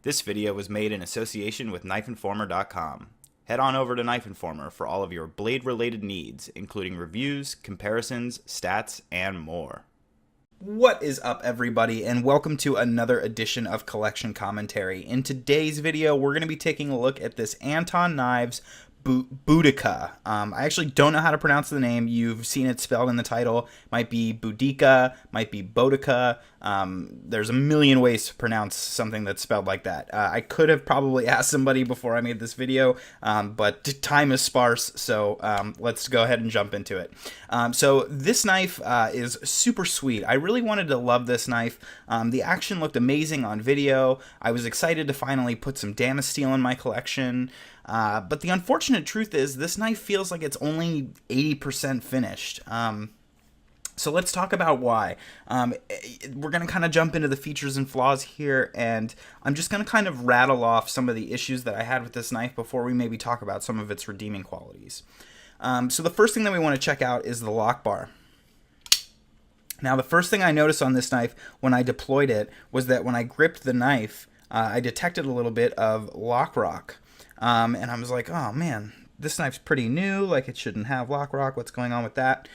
This video was made in association with KnifeInformer.com. Head on over to Knife Informer for all of your blade-related needs, including reviews, comparisons, stats, and more. What is up, everybody, and welcome to another edition of Collection Commentary. In today's video, we're going to be taking a look at this Anton Knives Boudicca. I actually don't know how to pronounce the name. You've seen it spelled in the title. Might be Boudicca, might be Boudicca. There's a million ways to pronounce something that's spelled like that. I could have probably asked somebody before I made this video, but time is sparse, so let's go ahead and jump into it. So this knife is super sweet. I really wanted to love this knife. The action looked amazing on video. I was excited to finally put some Damascene steel in my collection. But the unfortunate truth is this knife feels like it's only 80% finished. So let's talk about why. We're going to kind of jump into the features and flaws here, and I'm just going to kind of rattle off some of the issues that I had with this knife before we maybe talk about some of its redeeming qualities. So the first thing that we want to check out is the lock bar. Now, the first thing I noticed on this knife when I deployed it was that when I gripped the knife, I detected a little bit of lock rock. And I was like, oh man, this knife's pretty new, like it shouldn't have lock rock, what's going on with that?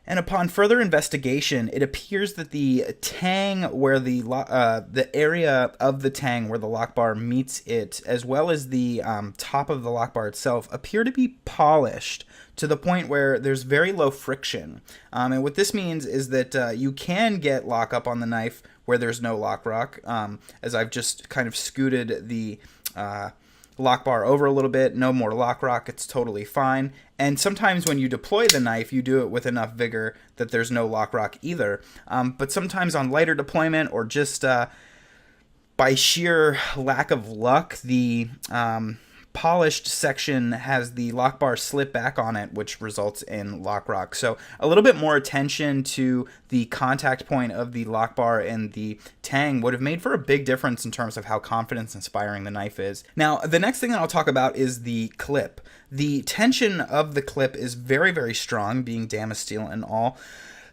And upon further investigation, it appears that the tang where the area of the tang where the lock bar meets it, as well as the top of the lock bar itself, appear to be polished to the point where there's very low friction. And what this means is that you can get lock up on the knife where there's no lock rock, as I've just kind of scooted the lock bar over a little bit, no more lock rock, it's totally fine. And sometimes when you deploy the knife, you do it with enough vigor that there's no lock rock either. But sometimes on lighter deployment or just by sheer lack of luck, the polished section has the lock bar slip back on it, which results in lock rock. So a little bit more attention to the contact point of the lock bar and the tang would have made for a big difference in terms of how confidence inspiring the knife is. Now, the next thing that I'll talk about is the clip. The tension of the clip is very, very strong, being Damascene steel and all.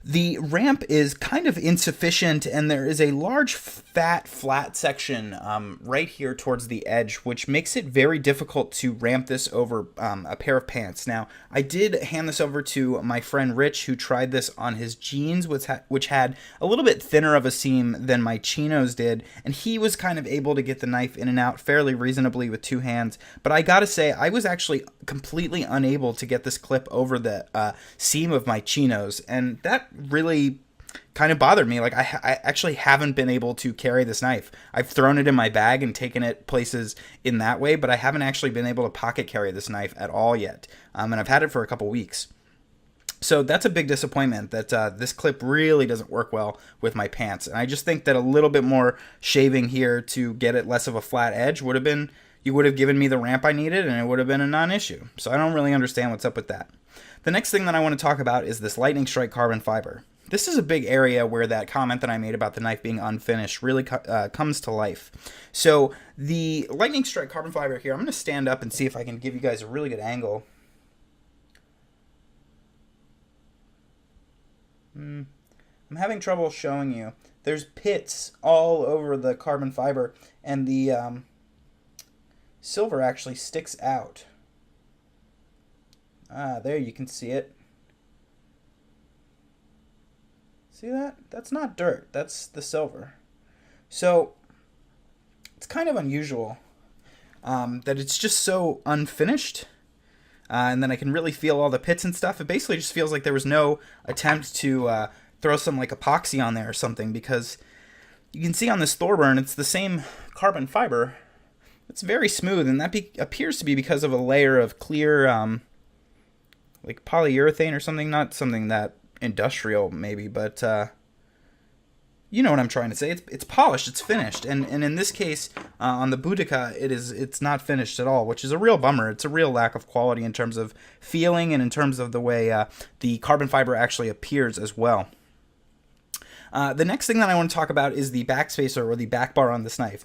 The ramp is kind of insufficient, and there is a large, fat, flat section right here towards the edge, which makes it very difficult to ramp this over a pair of pants. Now, I did hand this over to my friend Rich, who tried this on his jeans, which had a little bit thinner of a seam than my chinos did, and he was kind of able to get the knife in and out fairly reasonably with two hands. But I gotta say, I was actually completely unable to get this clip over the seam of my chinos, and that really kind of bothered me. Like, I actually haven't been able to carry this knife. I've thrown it in my bag and taken it places in that way, but I haven't actually been able to pocket carry this knife at all yet. And I've had it for a couple weeks. So that's a big disappointment that this clip really doesn't work well with my pants. And I just think that a little bit more shaving here to get it less of a flat edge would have been, you would have given me the ramp I needed, and it would have been a non-issue. So I don't really understand what's up with that. The next thing that I want to talk about is this lightning strike carbon fiber. This is a big area where that comment that I made about the knife being unfinished really comes to life. So the lightning strike carbon fiber here, I'm going to stand up and see if I can give you guys a really good angle. I'm having trouble showing you. There's pits all over the carbon fiber, and the silver actually sticks out. There you can see it. See that? That's not dirt. That's the silver. So it's kind of unusual that it's just so unfinished. And then I can really feel all the pits and stuff. It basically just feels like there was no attempt to throw some like epoxy on there or something, because you can see on this Thorburn, it's the same carbon fiber. It's very smooth, and that appears to be because of a layer of clear like polyurethane or something. Not something that industrial maybe, but you know what I'm trying to say. It's polished, it's finished, and in this case on the Boudicca, it's not finished at all, which is a real bummer. It's a real lack of quality in terms of feeling and in terms of the way the carbon fiber actually appears as well. The next thing that I want to talk about is the back spacer, or the back bar on this knife.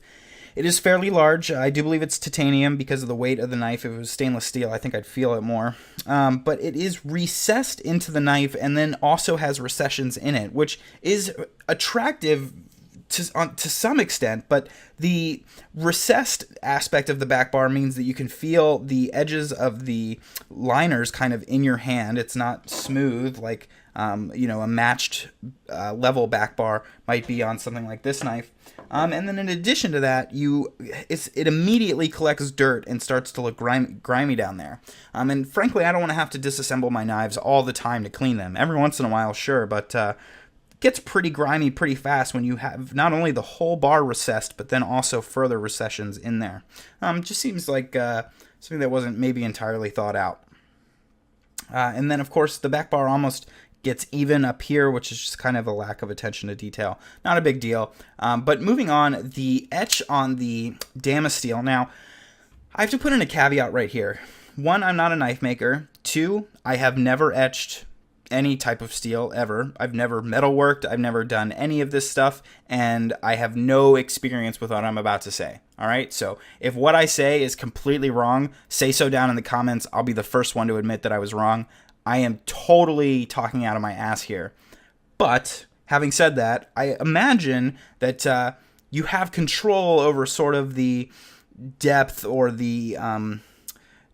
It is fairly large. I do believe it's titanium because of the weight of the knife. If it was stainless steel, I think I'd feel it more. But it is recessed into the knife and then also has recessions in it, which is attractive to some extent, but the recessed aspect of the back bar means that you can feel the edges of the liners kind of in your hand. It's not smooth like a matched level back bar might be on something like this knife. And then in addition to that, it immediately collects dirt and starts to look grimy down there. And frankly, I don't want to have to disassemble my knives all the time to clean them. Every once in a while, sure, but gets pretty grimy pretty fast when you have not only the whole bar recessed, but then also further recessions in there. Just seems like something that wasn't maybe entirely thought out. And then, of course, the back bar almost gets even up here, which is just kind of a lack of attention to detail. Not a big deal. But moving on, the etch on the Damasteel. Now, I have to put in a caveat right here. 1, I'm not a knife maker. 2, I have never etched any type of steel ever. I've never metalworked. I've never done any of this stuff, and I have no experience with what I'm about to say. All right, so if what I say is completely wrong, say so down in the comments. I'll be the first one to admit that I was wrong. I am totally talking out of my ass here. But having said that, I imagine that you have control over sort of the depth or the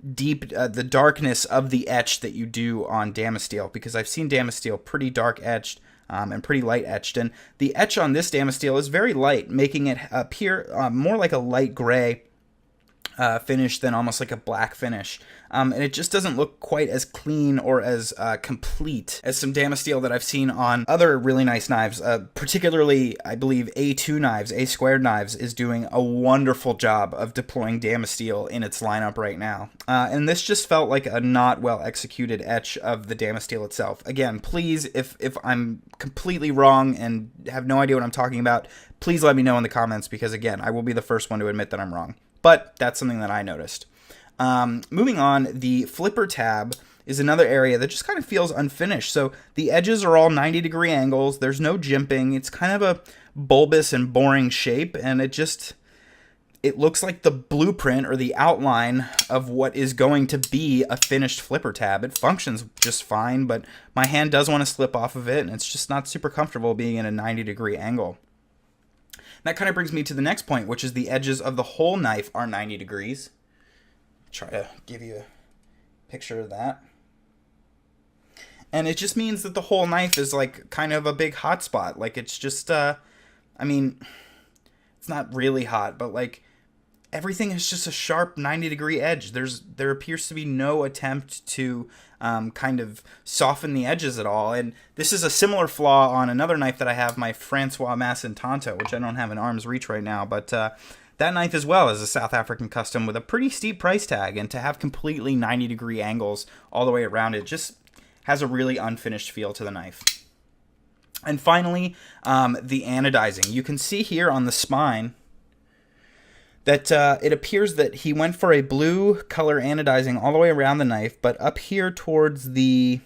the darkness of the etch that you do on Damasteel, because I've seen Damasteel pretty dark etched and pretty light etched, and the etch on this Damasteel is very light, making it appear more like a light gray finish than almost like a black finish. And it just doesn't look quite as clean or as complete as some Damasteel that I've seen on other really nice knives. Particularly, I believe A2 knives, A squared knives, is doing a wonderful job of deploying Damasteel in its lineup right now. And this just felt like a not well executed etch of the Damasteel itself. Again, please, if I'm completely wrong and have no idea what I'm talking about, please let me know in the comments, because again, I will be the first one to admit that I'm wrong. But that's something that I noticed. Moving on, the flipper tab is another area that just kind of feels unfinished. So the edges are all 90-degree angles. There's no jimping. It's kind of a bulbous and boring shape, and it looks like the blueprint or the outline of what is going to be a finished flipper tab. It functions just fine, but my hand does want to slip off of it, and it's just not super comfortable being in a 90-degree angle. That kind of brings me to the next point, which is the edges of the whole knife are 90 degrees. Try to give you a picture of that. And it just means that the whole knife is like kind of a big hot spot. Like it's just, it's not really hot, but like everything is just a sharp 90-degree edge. There appears to be no attempt to kind of soften the edges at all. And this is a similar flaw on another knife that I have, my Francois Masson Tanto, which I don't have in arm's reach right now. But that knife as well is a South African custom with a pretty steep price tag. And to have completely 90-degree angles all the way around it just has a really unfinished feel to the knife. And finally, the anodizing. You can see here on the spine that it appears that he went for a blue color anodizing all the way around the knife, but up here towards the,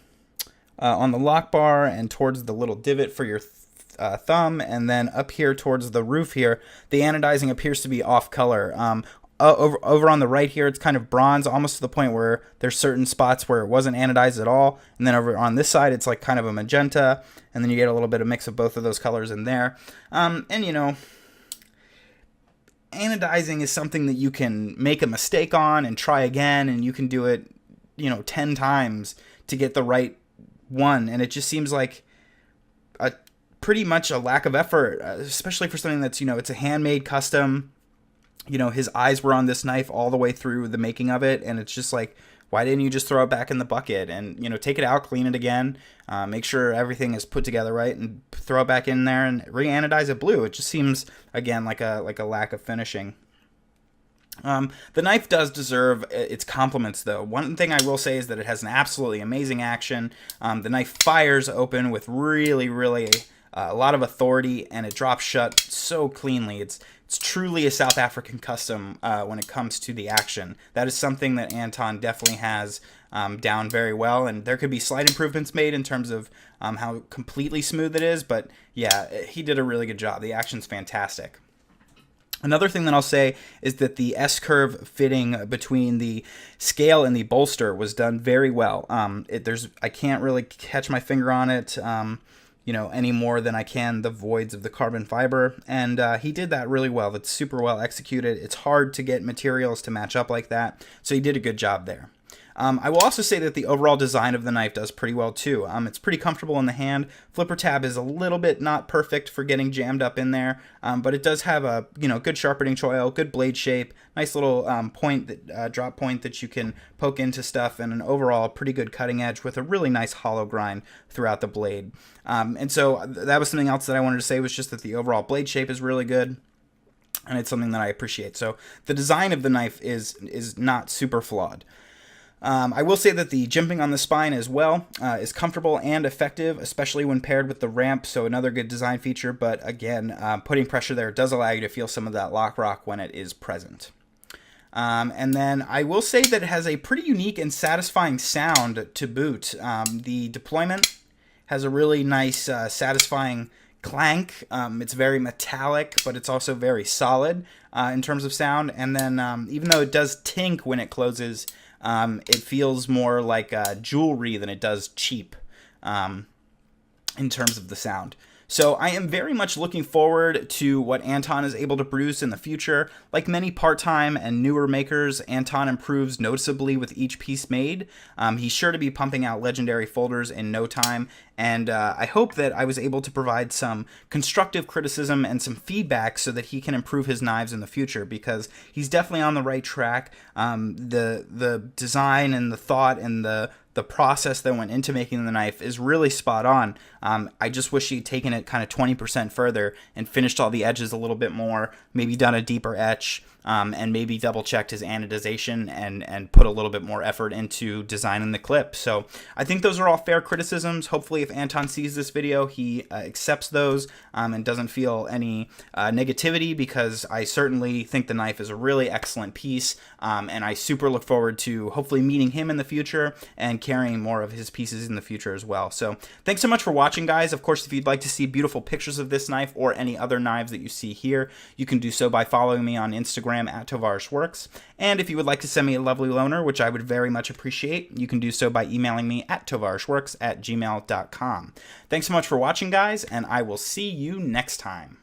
on the lock bar and towards the little divot for your thumb, and then up here towards the roof here, the anodizing appears to be off color. Over on the right here, it's kind of bronze, almost to the point where there's certain spots where it wasn't anodized at all. And then over on this side, it's like kind of a magenta, and then you get a little bit of mix of both of those colors in there. And you know, anodizing is something that you can make a mistake on and try again, and you can do it, 10 times to get the right one. And it just seems like pretty much a lack of effort, especially for something that's, it's a handmade custom. His eyes were on this knife all the way through the making of it, and it's just like, why didn't you just throw it back in the bucket and, take it out, clean it again, make sure everything is put together right, and throw it back in there and re-anodize it blue? It just seems, again, like a lack of finishing. The knife does deserve its compliments, though. One thing I will say is that it has an absolutely amazing action. The knife fires open with really, really a lot of authority, and it drops shut so cleanly. It's truly a South African custom when it comes to the action. That is something that Anton definitely has down very well, and there could be slight improvements made in terms of how completely smooth it is, but yeah, he did a really good job. The action's fantastic. Another thing that I'll say is that the S-curve fitting between the scale and the bolster was done very well. I can't really catch my finger on it. any more than I can the voids of the carbon fiber. And he did that really well. That's super well executed. It's hard to get materials to match up like that, so he did a good job there. I will also say that the overall design of the knife does pretty well too. It's pretty comfortable in the hand. Flipper tab is a little bit not perfect for getting jammed up in there, but it does have a good sharpening choil, good blade shape, nice little drop point that you can poke into stuff, and an overall pretty good cutting edge with a really nice hollow grind throughout the blade. And so that was something else that I wanted to say, was just that the overall blade shape is really good. And it's something that I appreciate. So the design of the knife is not super flawed. I will say that the jimping on the spine as well is comfortable and effective, especially when paired with the ramp, so another good design feature, but again, putting pressure there does allow you to feel some of that lock rock when it is present. And then I will say that it has a pretty unique and satisfying sound to boot. The deployment has a really nice, satisfying clank. It's very metallic, but it's also very solid in terms of sound, and then even though it does tink when it closes, it feels more like jewelry than it does cheap in terms of the sound. So I am very much looking forward to what Anton is able to produce in the future. Like many part-time and newer makers, Anton improves noticeably with each piece made. He's sure to be pumping out legendary folders in no time, and I hope that I was able to provide some constructive criticism and some feedback so that he can improve his knives in the future, because he's definitely on the right track. The design and the thought and the process that went into making the knife is really spot on. I just wish he'd taken it kind of 20% further and finished all the edges a little bit more, maybe done a deeper etch, and maybe double checked his anodization and put a little bit more effort into designing the clip. So I think those are all fair criticisms. Hopefully if Anton sees this video, he accepts those and doesn't feel any negativity, because I certainly think the knife is a really excellent piece, and I super look forward to hopefully meeting him in the future and carrying more of his pieces in the future as well. So thanks so much for watching, guys. Of course, if you'd like to see beautiful pictures of this knife or any other knives that you see here, you can do so by following me on Instagram at tovarishworks. And if you would like to send me a lovely loaner, which I would very much appreciate, you can do so by emailing me at tovarishworks@gmail.com. Thanks so much for watching, guys, and I will see you next time.